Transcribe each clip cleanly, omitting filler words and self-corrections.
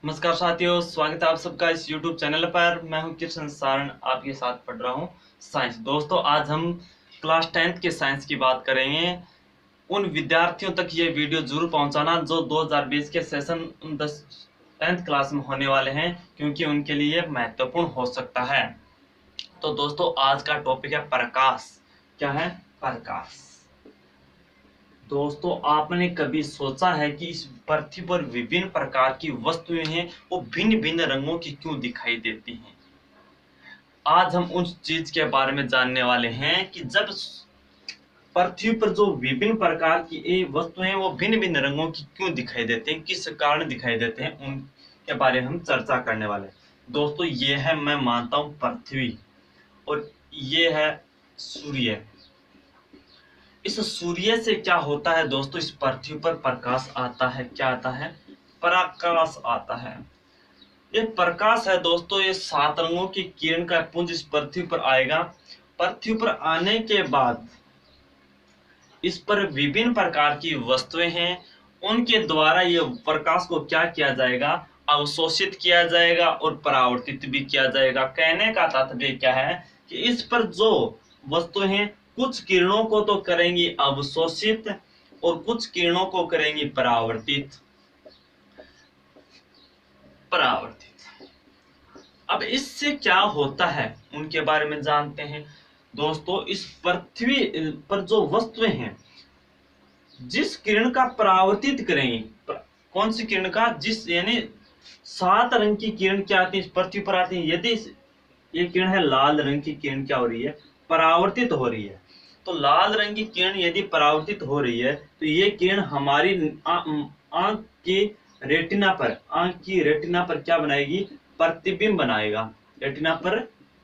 नमस्कार साथियों, स्वागत है आप सबका इस YouTube चैनल पर। मैं हूं कृष्ण सारण, आपके साथ पढ़ रहा हूं साइंस। दोस्तों, आज हम क्लास 10th के साइंस की बात करेंगे। उन विद्यार्थियों तक ये वीडियो जरूर पहुंचाना जो 2020 के सेशन 10th क्लास में होने वाले हैं, क्योंकि उनके लिए महत्वपूर्ण हो सकता है। तो दोस्तों, आज का टॉपिक है प्रकाश। क्या है? प्रकाश। दोस्तों, आपने कभी सोचा है कि इस पृथ्वी पर विभिन्न प्रकार की वस्तुएं हैं, वो भिन्न भिन्न रंगों की क्यों दिखाई देती हैं? आज हम उस चीज के बारे में जानने वाले हैं कि जब पृथ्वी पर जो विभिन्न प्रकार की ये वस्तुएं हैं, वो भिन्न भिन्न रंगों की क्यों दिखाई देते हैं, किस कारण दिखाई देते हैं, उनके बारे में हम चर्चा करने वाले हैं। दोस्तों, ये है, मैं मानता हूं, पृथ्वी, और ये है सूर्य। इस सूर्य से क्या होता है दोस्तों? इस पृथ्वी पर प्रकाश आता है। क्या आता है? प्रकाश आता है। ये प्रकाश है दोस्तों, ये 7 रंगों की किरण का पुंज इस पृथ्वी पर आएगा। पृथ्वी पर आने के बाद इस पर विभिन्न प्रकार की वस्तुएं हैं, उनके द्वारा ये प्रकाश को क्या किया जाएगा? अवशोषित किया जाएगा और परावर्तित भी किया जाएगा। कहने का तात्पर्य क्या है कि इस पर जो वस्तुएं हैं, कुछ किरणों को तो करेंगी अवशोषित और कुछ किरणों को करेंगी परावर्तित। अब इससे क्या होता है उनके बारे में जानते हैं। दोस्तों, इस पृथ्वी पर जो वस्तुएं हैं, जिस किरण का परावर्तित करेंगी, कौन सी किरण का? जिस, यानी 7 रंग की किरण क्या आती है, इस पृथ्वी पर आती है। यदि ये किरण है लाल रंग की किरण, क्या हो रही है? परावर्तित हो रही है। तो लाल रंग की किरण यदि परावर्तित हो रही है, तो ये किरण हमारी आंख की रेटिना पर क्या बनाएगी? प्रतिबिंब बनाएगा। रेटिना पर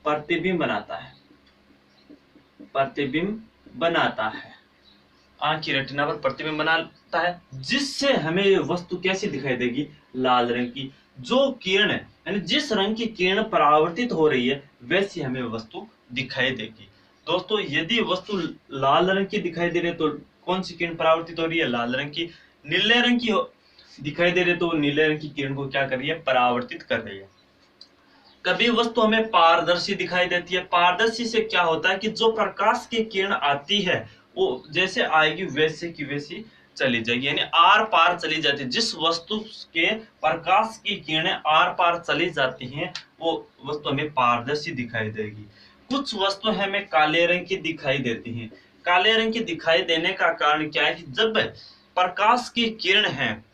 प्रतिबिंब बनाता है। आंख की रेटिना पर प्रतिबिंब बनाता है, जिससे हमें ये वस्तु कैसी दिखाई देगी? लाल रंग की। जो किरण है, यानी जिस रंग की किरण परावर्तित हो रही है, वैसी हमें वस्तु दिखाई देगी। दोस्तों, यदि वस्तु लाल रंग की दिखाई दे रही है, तो कौन सी किरण परावर्तित हो रही है? लाल रंग की। नीले रंग की दिखाई दे रही है, तो नीले रंग की किरण को क्या कर रही है? परावर्तित कर रही है। कभी वस्तु हमें पारदर्शी दिखाई देती है। पारदर्शी से क्या होता है कि जो प्रकाश की किरण आती है, वो जैसे आएगी वैसे की वैसी चली जाएगी, यानी आर पार चली जाती है। जिस वस्तु के प्रकाश की किरणें आर पार चली जाती हैं, वो वस्तु हमें पारदर्शी दिखाई देगी। कुछ वस्तु हमें काले रंग की दिखाई देती हैं। काले रंग की दिखाई देने का कारण क्या है कि जब प्रकाश की किरण है,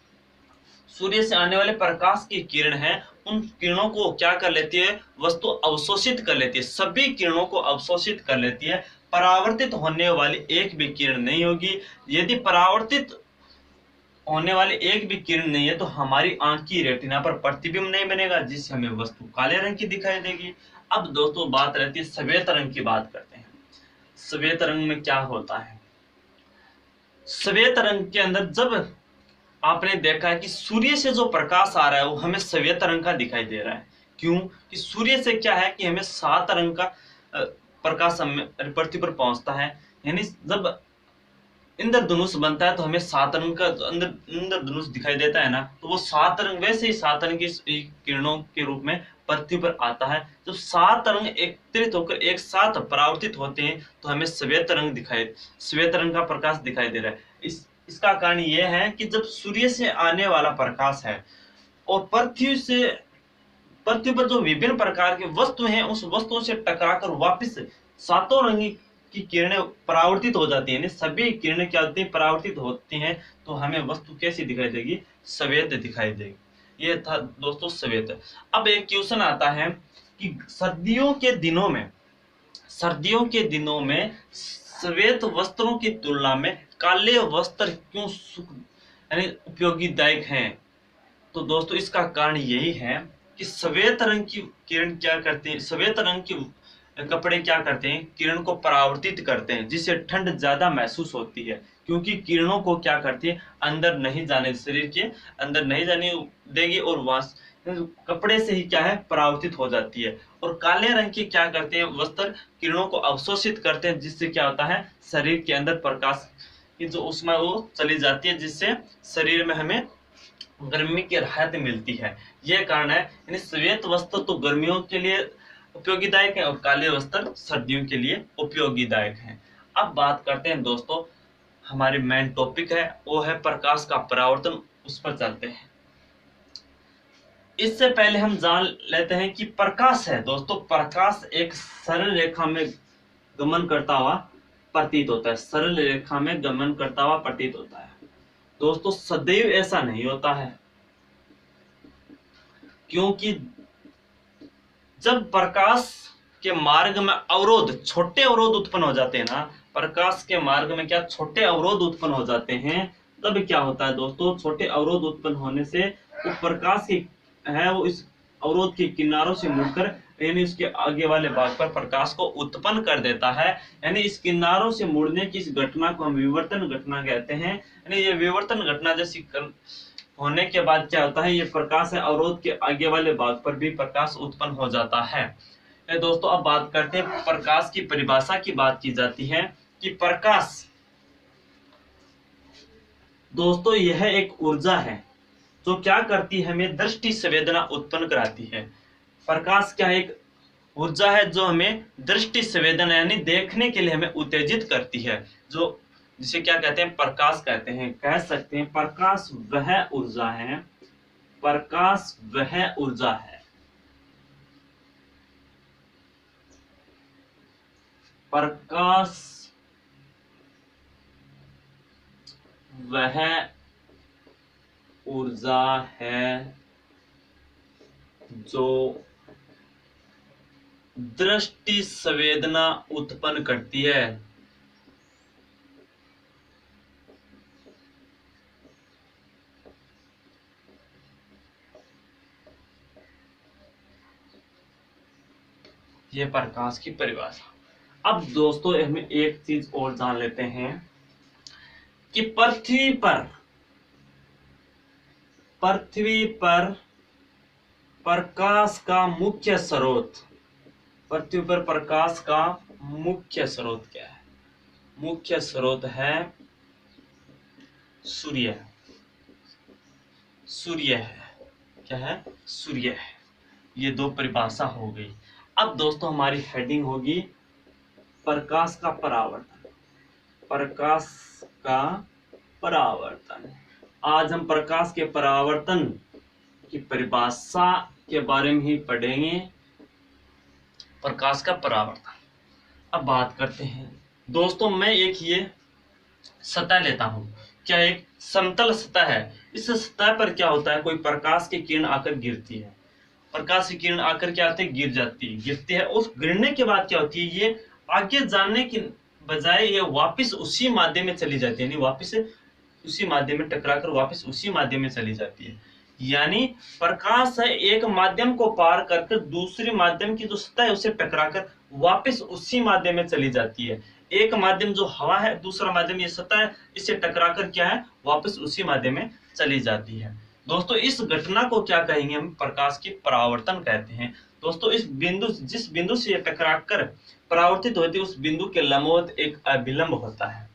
सूर्य से आने वाले प्रकाश की किरण है, उन किरणों को क्या कर लेती है? वस्तु अवशोषित कर लेती है। सभी किरणों को अवशोषित कर लेती है। परावर्तित होने वाली एक भी किरण नहीं होगी। यदि परावर्तित होने वाली एक भी किरण नहीं है, तो हमारी आंख की रेटिना पर प्रतिबिंब नहीं बनेगा, जिससे हमें वस्तु काले रंग की दिखाई देगी। अब दोस्तों, बात रहती है श्वेत रंग की। बात करते हैं श्वेत रंग में क्या होता है। श्वेत रंग के अंदर जब आपने देखा है कि सूर्य से जो प्रकाश आ रहा है, वो हमें श्वेत रंग का दिखाई दे रहा है। क्यों? कि सूर्य से क्या है कि हमें 7 रंग का प्रकाश पृथ्वी पर पहुंचता है। यानी जब इंद्रधनुष बनता है, तो हमें 7 रंग का इंद्रधनुष दिखाई देता है ना, तो वो 7 रंग, वैसे ही 7 रंग की किरणों के रूप में पृथ्वी पर आता है। जब 7 रंग एकत्रित होकर एक साथ परावर्तित होते हैं, तो हमें श्वेत रंग का प्रकाश दिखाई दे रहा है। इसका कारण यह है कि जब सूर्य से आने वाला प्रकाश है और पृथ्वी पर जो विभिन्न प्रकार की वस्तु हैं, उस वस्तुओं से टकराकर वापस 7 रंग की किरणें परावर्तित हो जाती हैं, सभी किरणें क्या होती हैं? परावर्तित होती हैं। तो हमें वस्तु कैसी दिखाई देगी? श्वेत दिखाई देगी। ये था दोस्तों श्वेत। अब एक क्वेश्चन आता है कि सर्दियों के दिनों में श्वेत वस्त्रों की तुलना में काले वस्त्र क्यों यानी उपयोगीदायक हैं? तो दोस्तों, इसका कारण यही है कि श्वेत रंग की किरण क्या करते हैं? श्वेत रंग की कपड़े क्या करते हैं? किरण को परावर्तित करते हैं, जिससे ठंड ज्यादा महसूस होती है। क्योंकि किरणों को क्या करती है? अंदर नहीं जाने, शरीर के अंदर नहीं जाने देगी, और वहां कपड़े से ही क्या है? परावर्तित हो जाती है। और काले रंग की क्या करते हैं? वस्त्र किरणों को अवशोषित करते हैं, जिससे क्या होता है? शरीर के अंदर प्रकाश की जो ऊष्मा वो चली जाती है, जिससे शरीर में हमें गर्मी की राहत मिलती है। यह कारण है, यानी श्वेत वस्त्र तो गर्मियों के लिए उपयोगीदायक है और काले वस्त्र सर्दियों के लिए उपयोगीदायक है। अब बात करते हैं दोस्तों, हमारी मेन टॉपिक है वो है प्रकाश का परावर्तन, उस पर चलते हैं। इससे पहले हम जान लेते हैं कि प्रकाश है दोस्तों, प्रकाश एक सरल रेखा में गमन करता हुआ प्रतीत होता है, सरल रेखा में गमन करता हुआ प्रतीत होता है। दोस्तों सदैव ऐसा नहीं होता है, क्योंकि जब प्रकाश के मार्ग में अवरोध, छोटे अवरोध उत्पन्न हो जाते हैं ना, प्रकाश के मार्ग में क्या छोटे अवरोध उत्पन्न हो जाते हैं, तब क्या होता है दोस्तों, छोटे अवरोध उत्पन्न होने से वो प्रकाश की है वो इस अवरोध के किनारों से मुड़कर यानी उसके आगे वाले भाग पर प्रकाश को उत्पन्न कर देता है। यानी इस किनारों से मुड़ने की इस घटना को हम विवर्तन घटना कहते हैं। यानी ये विवर्तन घटना जैसी होने के बाद क्या होता है, ये प्रकाश है अवरोध के आगे वाले भाग पर भी प्रकाश उत्पन्न हो जाता है। दोस्तों अब बात करते हैं, प्रकाश की परिभाषा की बात की जाती है कि प्रकाश दोस्तों यह एक ऊर्जा है जो क्या करती है, हमें दृष्टि संवेदना उत्पन्न कराती है। प्रकाश क्या एक ऊर्जा है जो हमें दृष्टि संवेदना यानी देखने के लिए हमें उत्तेजित करती है, जो जिसे क्या कहते हैं, प्रकाश कहते हैं। कह सकते हैं प्रकाश वह ऊर्जा है, प्रकाश वह ऊर्जा है, प्रकाश वह ऊर्जा है जो दृष्टि संवेदना उत्पन्न करती है। ये प्रकाश की परिभाषा। अब दोस्तों हमें एक चीज और जान लेते हैं कि पृथ्वी पर प्रकाश का मुख्य स्रोत, पृथ्वी पर प्रकाश का मुख्य स्रोत क्या है, मुख्य स्रोत है सूर्य, सूर्य है, क्या है, सूर्य है। ये दो परिभाषा हो गई। अब दोस्तों हमारी हेडिंग होगी प्रकाश का परावर्तन, प्रकाश का परावर्तन। आज हम प्रकाश के परावर्तन की परिभाषा के बारे में ही पढ़ेंगे, प्रकाश का परावर्तन। अब बात करते हैं दोस्तों, मैं एक ये सतह लेता हूं, क्या एक समतल सतह है। इस सतह पर क्या होता है, कोई प्रकाश की किरण आकर गिरती है, प्रकाश की किरण आकर क्या होती है, गिर जाती है, गिरती है। उस गिरने के बाद क्या होती है, ये आगे जाने की बजाय ये वापस उसी माध्यम में चली जाती है, यानी वापस उसी माध्यम में टकराकर वापस उसी माध्यम में चली जाती है। यानी प्रकाश है एक माध्यम को पार करके दूसरे माध्यम की जो सतह है उसे टकराकर वापस उसी माध्यम में चली जाती है। एक माध्यम जो हवा है, दूसरा माध्यम ये सतह है, इससे टकराकर क्या है, वापस उसी माध्यम में चली जाती है। दोस्तों इस घटना को क्या कहेंगे, हम प्रकाश की परावर्तन कहते हैं। दोस्तों इस बिंदु, जिस बिंदु से ये टकराकर परावर्तित होती है उस बिंदु के लंबवत एक अभिलंब होता है।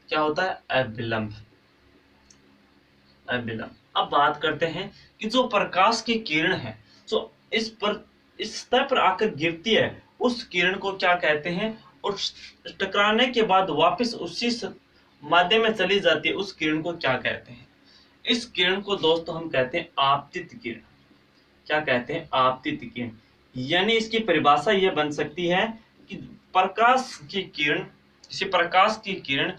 क्या होता है, अभिलंब, अभिलंब। अब बात करते हैं कि जो प्रकाश की किरण है जो इस सतह पर आकर गिरती है उस किरण को क्या कहते हैं, और टकराने के बाद वापस उसी माध्यम में चली जाती है उस किरण को क्या कहते हैं। इस किरण को दोस्तों हम कहते हैं आपतित किरण। क्या कहते हैं, आपतित किरण। यानी इसकी परिभाषा यह बन सकती है कि प्रकाश की किरण, किसी प्रकाश की किरण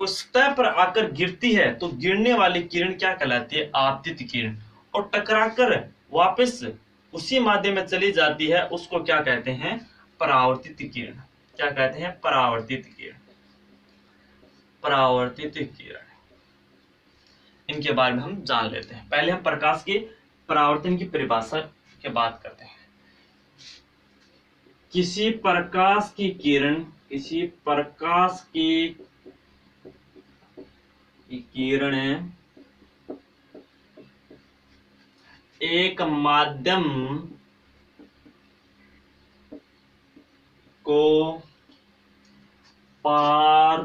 को सतह पर आकर गिरती है तो गिरने वाली किरण क्या कहलाती है, आपतित किरण, और टकराकर वापस उसी माध्यम में चली जाती है उसको क्या कहते हैं, परावर्तित किरण। क्या कहते हैं, परावर्तित किरण, परावर्तित किरण। इनके बारे में हम जान लेते हैं। पहले हम प्रकाश के परावर्तन की परिभाषा के बात करते हैं। किसी प्रकाश की किरण, किसी प्रकाश की किरण एक माध्यम को पार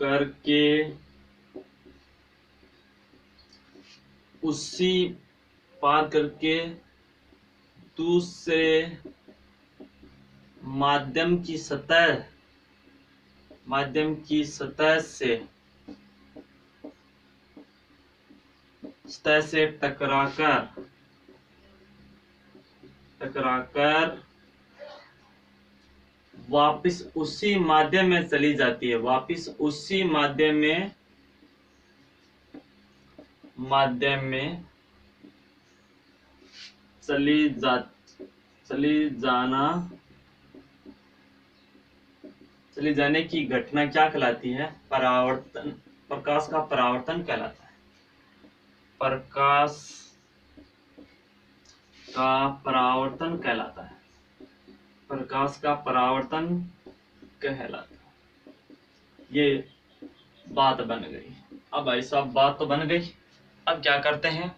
करके उसी पार करके दूसरे माध्यम की सतह से टकराकर वापस उसी माध्यम में चली जाती है, वापस उसी माध्यम में चली जाने की घटना क्या कहलाती है? परावर्तन। प्रकाश का परावर्तन कहलाता है। प्रकाश का परावर्तन कहलाता है। प्रकाश का परावर्तन कहलाता है। ये बात बन गई। अब भाई साहब बात तो बन गई, अब क्या करते हैं?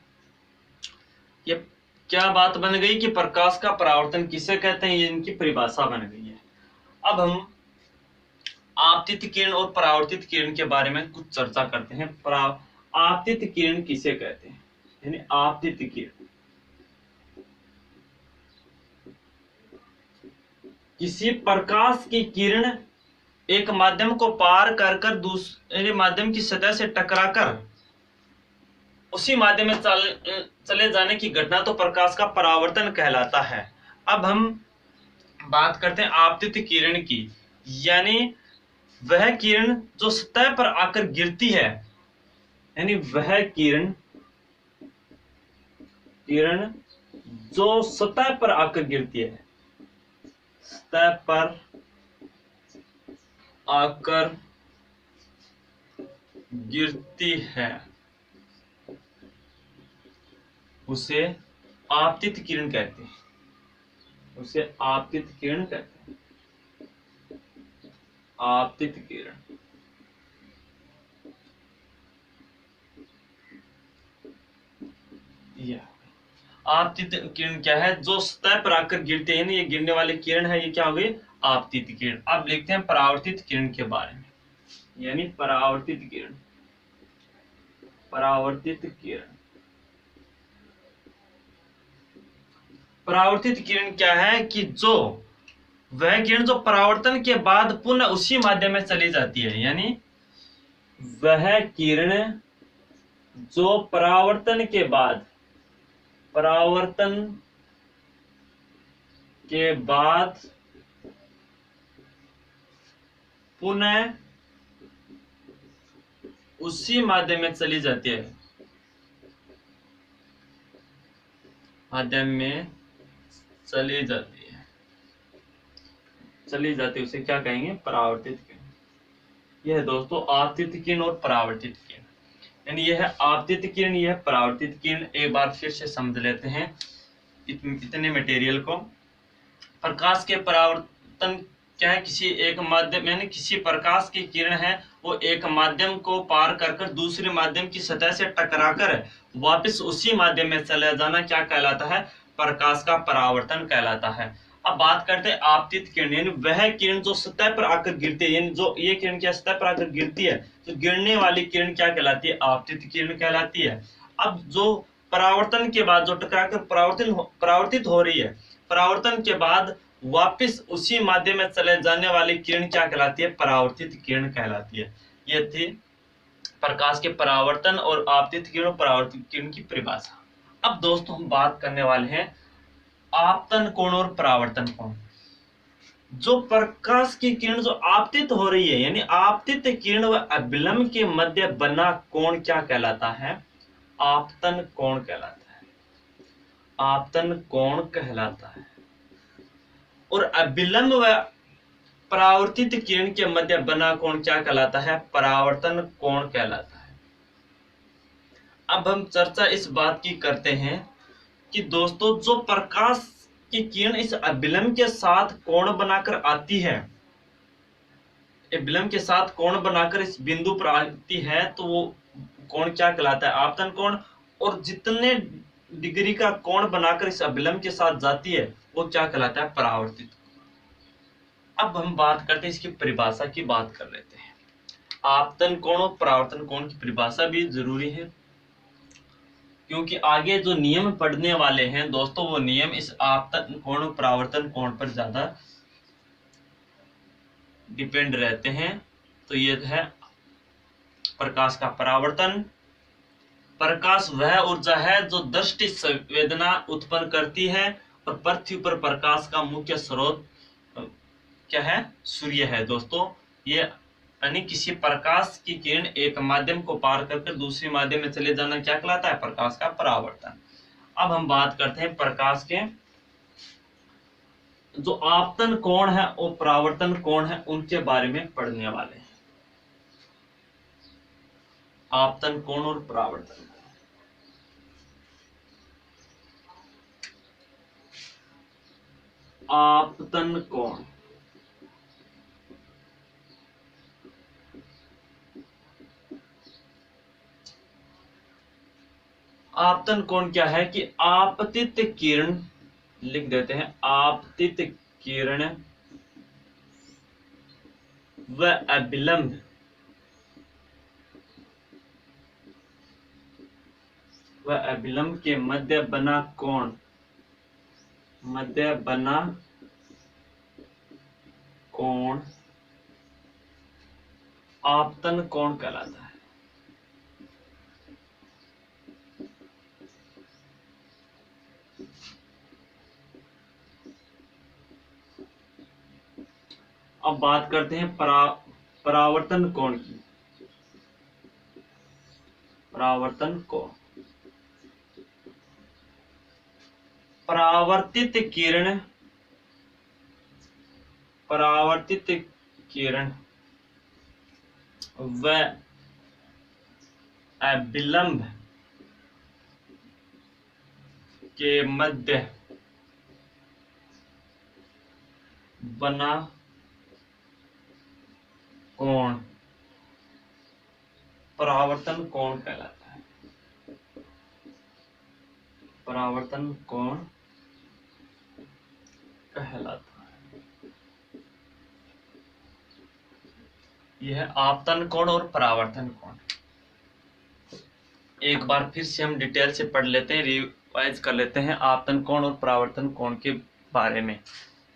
ये क्या बात बन गई कि प्रकाश का परावर्तन किसे कहते हैं, ये इनकी परिभाषा बन गई है। अब हम आपतित किरण और परावर्तित किरण के बारे में कुछ चर्चा करते हैं। आपतित किरण किसे कहते हैं? यानी आपतित किरण किसी प्रकाश की किरण एक माध्यम को पार कर दूसरे माध्यम की सतह से टकराकर उसी माध्यम में चले जाने की घटना तो प्रकाश का परावर्तन कहलाता है। अब हम बात करते हैं आपतित किरण की, यानी वह किरण जो सतह पर आकर गिरती है, यानी वह किरण जो सतह पर आकर गिरती है, सतह पर आकर गिरती है, उसे आपतित किरण कहते हैं। उसे आपतित किरण कहते हैं। आपतित किरण आपतित किरण क्या है? जो सतह पर आकर गिरते हैं, ये गिरने वाली किरण है, ये क्या हो गई? आपतित किरण। अब लिखते हैं परावर्तित किरण के बारे में, यानी परावर्तित किरण। परावर्तित किरण क्या है कि वह किरण जो परावर्तन के बाद पुनः उसी माध्यम में चली जाती है, यानी वह किरण जो परावर्तन के बाद पुनः उसी माध्यम में चली जाती है, उसे क्या कहेंगे? परावर्तित किरण। यह है दोस्तों आपतित किरण और परावर्तित किरण, यानी यह है आपतित किरण, यह है परावर्तित किरण। एक बार फिर से समझ लेते हैं इतने मटेरियल को। प्रकाश के परावर्तन क्या है? किसी एक माध्यम, यानी किसी प्रकाश की किरण है, वो एक माध्यम को पार कर दूसरे माध्यम की सतह से टकराकर वापस उसी माध्यम में चला जाना क्या कहलाता है? प्रकाश का परावर्तन कहलाता है। अब बात करते हैं आपतित किरण, यानी वह किरण जो सतह पर आकर गिरती है, यानी जो ये किरण क्या सतह पर आकर गिरती है, तो गिरने वाली किरण क्या कहलाती है? आपतित किरण कहलाती है। अब जो परावर्तन के बाद जो टकराकर परावर्तित हो रही है, परावर्तन के बाद वापस उसी माध्यम में चले जाने वाली किरण क्या कहलाती है? परावर्तित किरण कहलाती है। यह थी प्रकाश के परावर्तन और आपतित किरण और परावर्तित किरण की परिभाषा। अब दोस्तों हम बात करने वाले हैं आपतन कोण और परावर्तन कोण। जो प्रकाश की किरण जो आपतित हो रही है, यानी आपतित किरण व अभिलंब के मध्य बना कोण क्या कहलाता है? आपतन कोण कहलाता है। आपतन कोण कहलाता है। और अभिलंब व परावर्तित किरण के मध्य बना कोण क्या कहलाता है? परावर्तन कोण कहलाता है। अब हम चर्चा इस बात की करते हैं कि दोस्तों जो प्रकाश की किरण इस अभिलंब के साथ कोण बनाकर आती है, अभिलंब के साथ कोण बनाकर इस बिंदु पर आती है, तो वो कोण क्या कहलाता है? आपतन कोण। और जितने डिग्री का कोण बनाकर इस अभिलंब के साथ जाती है, वो क्या कहलाता है? परावर्तित। अब हम बात करते हैं इसकी परिभाषा की बात कर लेते हैं। आपतन कोण और परावर्तन कोण की परिभाषा भी जरूरी है, क्योंकि आगे जो नियम पढ़ने वाले हैं दोस्तों, वो नियम इस आपतन कोण और परावर्तन कोण पर ज्यादा डिपेंड रहते हैं। तो ये है प्रकाश का परावर्तन। प्रकाश वह ऊर्जा है जो दृष्टि संवेदना उत्पन्न करती है, और पृथ्वी पर प्रकाश का मुख्य स्रोत क्या है? सूर्य है दोस्तों। ये यानी किसी प्रकाश की किरण एक माध्यम को पार करके दूसरे माध्यम में चले जाना क्या कहलाता है? प्रकाश का परावर्तन। अब हम बात करते हैं प्रकाश के जो आपतन कोण है और परावर्तन कोण है उनके बारे में पढ़ने वाले हैं। आपतन कोण और परावर्तन। आपतन कोण आपतन कोण क्या है कि आपतित किरण, लिख देते हैं आपतित किरण व अभिलंब के मध्य बना कोण आपतन कोण कहलाता है। अब बात करते हैं परावर्तन कोण की। परावर्तन कोण, परावर्तित किरण व अभिलंब के मध्य बना कोण परावर्तन कोण कहलाता है। परावर्तन कोण कहलाता है। यह आपतन कोण और परावर्तन कोण। एक बार फिर से हम डिटेल से पढ़ लेते हैं, रिवाइज कर लेते हैं आपतन कोण और परावर्तन कोण के बारे में।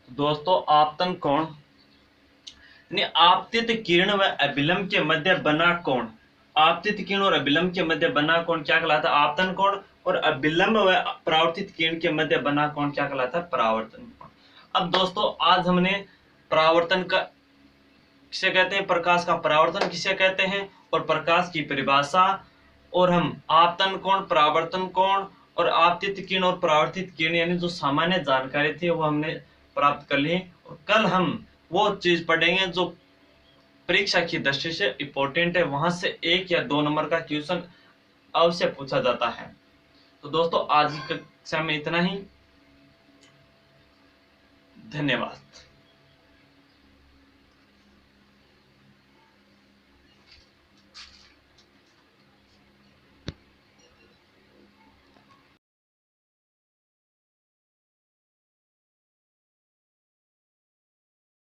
दोस्तों आपतन कोण आपतित किरण व अभिलंब के मध्य बना कोण। आपतित किरण और अभिलंब के मध्य बना कोण क्या कहलाता है? आपतन कोण। और अभिलंब व परावर्तित किरण के मध्य बना कोण क्या कहलाता है? परावर्तन कोण। अब दोस्तों आज हमने परावर्तन का किसे कहते हैं, प्रकाश का परावर्तन किसे कहते हैं, और प्रकाश की परिभाषा, और हम आपतन कोण, परावर्तन कोण और आपतित किरण और परावर्तित किरण यानी जो सामान्य जानकारी थी वो हमने प्राप्त कर ली। और कल हम वो चीज पढ़ेंगे जो परीक्षा की दृष्टि से इंपॉर्टेंट है, वहां से 1 या 2 नंबर का क्वेश्चन अवश्य पूछा जाता है। तो दोस्तों आज की कक्षा में इतना ही। धन्यवाद।